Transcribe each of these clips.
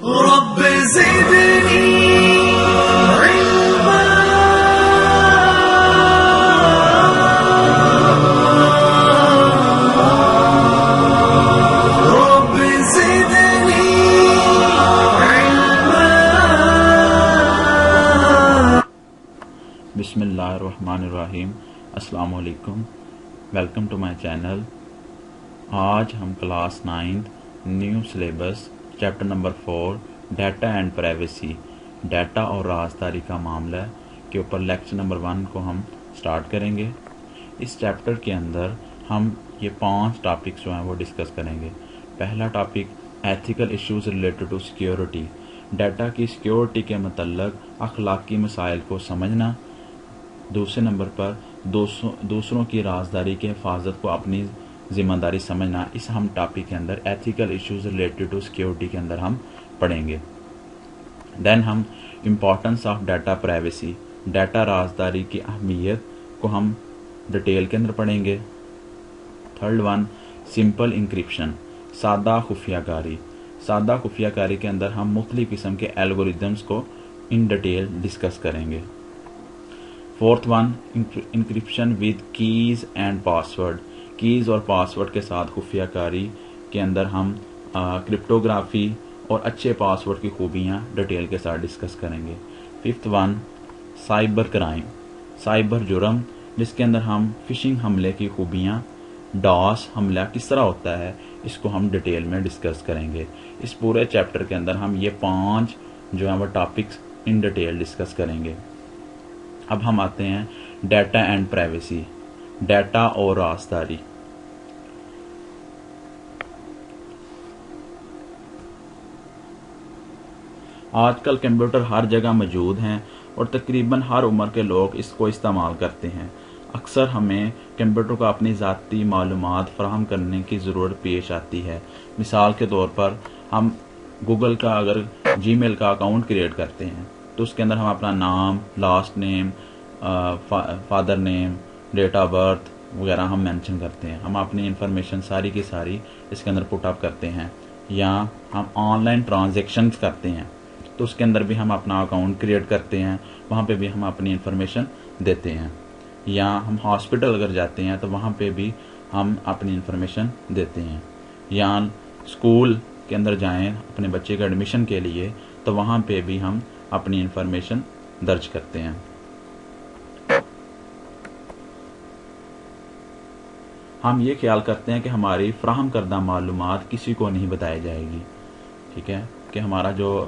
رب زدني علما رب زدني علما. بسم اللہ الرحمن الرحیم. السلام علیکم. Welcome to my channel. آج ہم class 9 new syllabus chapter number 4 data and privacy, data اور رازداری کا معاملہ کے اوپر لیکچر نمبر 1 کو ہم سٹارٹ کریں گے. اس چیپٹر کے اندر ہم یہ 5 ٹاپکس جو ہیں وہ ڈسکس کریں گے. پہلا topic ethical issues related to security, data کی سیکیورٹی کے متعلق اخلاقی مسائل کو سمجھنا. دوسرے نمبر پر دوسروں کی رازداری کی حفاظت کو اپنی ذمہ داری سمجھنا. اس ہم ٹاپک کے اندر ethical issues related to security کے اندر ہم پڑھیں گے. دین ہم importance of data privacy, data رازداری کی اہمیت کو ہم ڈیٹیل کے اندر پڑھیں گے. تھرڈ ون سمپل انکرپشن، سادہ خفیہ کاری. سادہ خفیہ کاری کے اندر ہم مختلف قسم کے الگوریدمز کو ان ڈیٹیل ڈسکس کریں گے. Fourth one encryption with keys and password, keys اور پاسورڈ کے ساتھ خفیہ کاری کے اندر ہم کرپٹوگرافی اور اچھے پاسورڈ کی خوبیاں ڈیٹیل کے ساتھ ڈسکس کریں گے. Fifth one cyber crime, cyber جرم، جس کے اندر ہم فشنگ حملے کی خوبیاں، ڈاس حملہ کس طرح ہوتا ہے، اس کو ہم ڈیٹیل میں ڈسکس کریں گے. اس پورے چیپٹر کے اندر ہم یہ 5 جو ہیں وہ ٹاپکس ان ڈیٹیل ڈسکس کریں گے. اب ہم آتے ہیں ڈیٹا اینڈ پرائیویسی، ڈیٹا اور رازداری. آج کل کمپیوٹر ہر جگہ موجود ہیں اور تقریباً ہر عمر کے لوگ اس کو استعمال کرتے ہیں. اکثر ہمیں کمپیوٹر کو اپنی ذاتی معلومات فراہم کرنے کی ضرورت پیش آتی ہے. مثال کے طور پر ہم گوگل کا اگر جی میل کا اکاؤنٹ کریٹ کرتے ہیں تو اس کے اندر ہم اپنا نام، last name, father name, date of birth وغیرہ ہم مینشن کرتے ہیں. ہم اپنی انفارمیشن ساری کی ساری اس کے اندر پٹ اپ کرتے ہیں. یا ہم آن لائن ٹرانزیکشنز کرتے ہیں تو اس کے اندر بھی ہم اپنا اکاؤنٹ کریٹ کرتے ہیں، وہاں پہ بھی ہم اپنی انفارمیشن دیتے ہیں. یا ہم ہاسپٹل اگر جاتے ہیں تو وہاں پہ بھی ہم اپنی انفارمیشن دیتے ہیں. یا اسکول کے اندر جائیں اپنے بچے کے ایڈمیشن کے لیے تو وہاں پہ بھی ہم اپنی انفارمیشن درج کرتے ہیں. ہم یہ خیال کرتے ہیں کہ ہماری فراہم کردہ معلومات کسی کو نہیں بتائی جائے گی. ٹھیک ہے، کہ ہمارا جو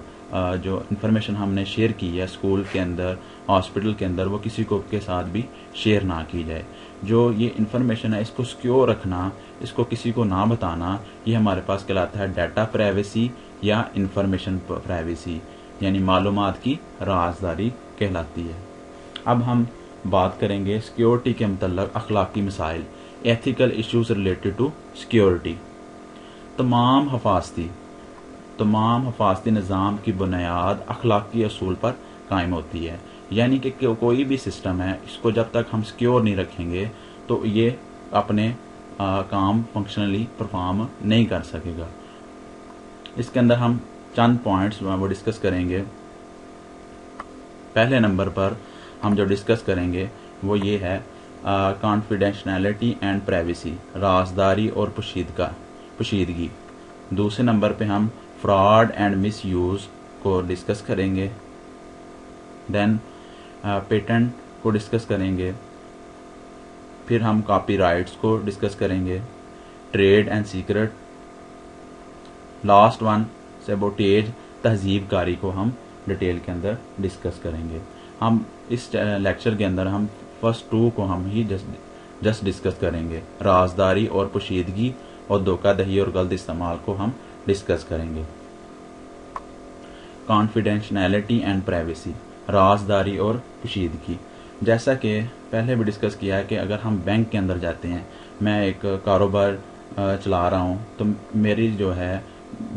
انفارمیشن ہم نے شیئر کی ہے اسکول کے اندر، ہاسپٹل کے اندر، وہ کسی کو کے ساتھ بھی شیئر نہ کی جائے. جو یہ انفارمیشن ہے اس کو سیکیور رکھنا، اس کو کسی کو نہ بتانا، یہ ہمارے پاس کہلاتا ہے ڈیٹا پرائیویسی یا انفارمیشن پرائیویسی، یعنی معلومات کی رازداری کہلاتی ہے. اب ہم بات کریں گے سیکیورٹی کے متعلق اخلاقی مسائل، ethical issues related to security. تمام حفاظتی نظام کی بنیاد اخلاقی اصول پر قائم ہوتی ہے. یعنی کہ کوئی بھی سسٹم ہے، اس کو جب تک ہم سیکیور نہیں رکھیں گے تو یہ اپنے کام فنکشنلی پرفارم نہیں کر سکے گا. اس کے اندر ہم چند پوائنٹس وہ ڈسکس کریں گے. پہلے نمبر پر ہم جو ڈسکس کریں گے وہ یہ ہے کانفیڈینشنلٹی اینڈ پرائیویسی، رازداری اور پوشیدگی. دوسرے نمبر پہ ہم فراڈ اینڈ مس یوز کو ڈسکس کریں گے. دین پیٹنٹ کو ڈسکس کریں گے. پھر ہم کاپی رائٹس کو ڈسکس کریں گے. Trade and secret. Last one sabotage, تہذیب کاری کو ہم ڈیٹیل کے اندر ڈسکس کریں گے. ہم اس لیکچر کے اندر ہم فرسٹ 2 کو ہم ہی جسٹ ڈسکس کریں گے. رازداری اور پوشیدگی اور دھوکہ دہی اور غلط استعمال کو ہم ڈسکس کریں گے. کانفیڈینشنلٹی اینڈ پرائیویسی، رازداری اور پوشیدگی. جیسا کہ پہلے بھی ڈسکس کیا ہے کہ اگر ہم بینک کے اندر جاتے ہیں، میں ایک کاروبار چلا رہا ہوں تو میری جو ہے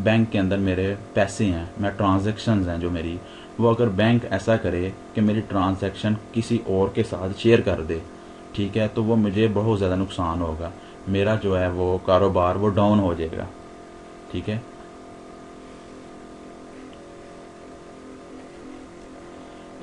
بینک کے اندر میرے پیسے ہیں، میں ٹرانزیکشنز ہیں جو میری، وہ اگر بینک ایسا کرے کہ میری ٹرانزیکشن کسی اور کے ساتھ شیئر کر دے، ٹھیک ہے، تو وہ مجھے بہت زیادہ نقصان ہوگا. میرا جو ہے وہ کاروبار وہ ڈاؤن ہو جائے گا. ٹھیک ہے.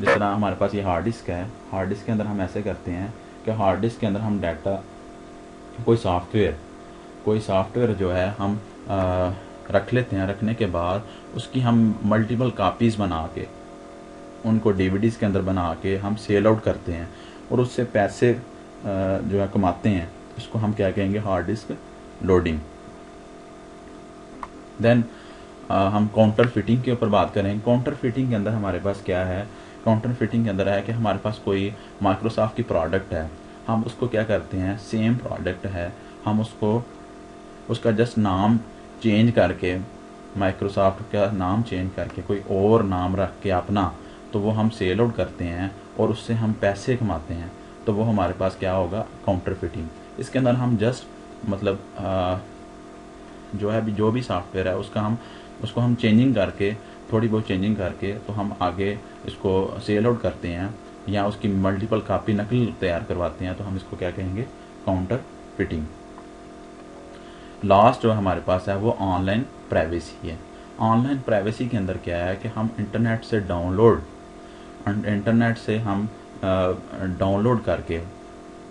جس طرح ہمارے پاس یہ ہارڈ ڈسک ہے، ہارڈ ڈسک کے اندر ہم ایسے کرتے ہیں کہ ہارڈ ڈسک کے اندر ہم ڈیٹا کوئی سافٹ ویئر جو ہے ہم رکھ لیتے ہیں، رکھنے کے بعد اس کی ہم ملٹیپل کاپیز بنا کے ان کو ڈی وی ڈیز کے اندر بنا کے ہم سیل آؤٹ کرتے ہیں اور اس سے پیسے جو ہے کماتے ہیں. اس کو ہم کیا کہیں گے؟ Hard disk loading. دین ہم کاؤنٹر فٹنگ کے اوپر بات کریں. کاؤنٹر فٹنگ کے اندر ہمارے پاس کیا ہے؟ کاؤنٹر فٹنگ کے اندر ہے کہ ہمارے پاس کوئی مائکروسافٹ کی پروڈکٹ ہے، ہم اس کو کیا کرتے ہیں؟ سیم پروڈکٹ ہے، ہم اس کا جسٹ نام چینج کر کے، مائکروسافٹ کا نام چینج کر کے کوئی اور نام رکھ کے اپنا، تو وہ ہم سیل آؤٹ کرتے ہیں اور اس سے ہم پیسے کماتے ہیں. تو وہ ہمارے پاس کیا ہوگا؟ Counter fitting. اس کے اندر ہم جسٹ مطلب جو بھی سافٹ ویئر ہے اس کو ہم چینجنگ کر کے، تھوڑی بہت چینجنگ کر کے تو ہم آگے اس کو سیل آؤٹ کرتے ہیں یا اس کی ملٹیپل کاپی نقل تیار کرواتے ہیں. تو ہم اس کو کیا کہیں گے؟ Counter fitting. لاسٹ جو ہمارے پاس ہے وہ آن لائن پرائیویسی ہے. آن لائن پرائیویسی کے اندر کیا ہے کہ ہم انٹرنیٹ سے ڈاؤن لوڈ کر کے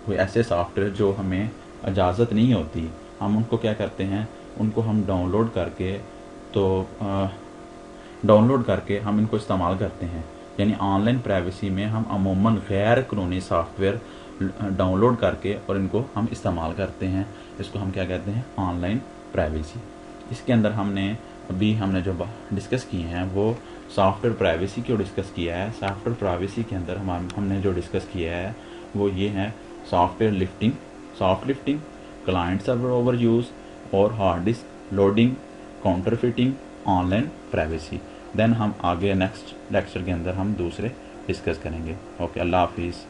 کوئی ایسے سافٹ ویئر جو ہمیں اجازت نہیں ہوتی، ہم ان کو کیا کرتے ہیں؟ ان کو ہم ڈاؤن لوڈ کر کے ہم ان کو استعمال کرتے ہیں. یعنی آن لائن پرائیویسی میں ہم عموماً غیر قانونی سافٹ ویئر ڈاؤن لوڈ کر کے اور ان کو ہم استعمال کرتے ہیں. اس کو ہم کیا کہتے ہیں؟ On line privacy. اس کے اندر ہم نے جو ڈسکس کیے ہیں وہ سافٹ ویئر پرائیویسی کو ڈسکس کیا ہے. سافٹ ویئر پرائیویسی کے اندر ہم نے جو ڈسکس کیا ہے وہ یہ ہے: softlifting, client server overuse اور hard disk loading, counterfeiting, online privacy. Then ہم آگے نیکسٹ لیکچر کے اندر ہم دوسرے ڈسکس کریں گے. اوکے، اللہ حافظ.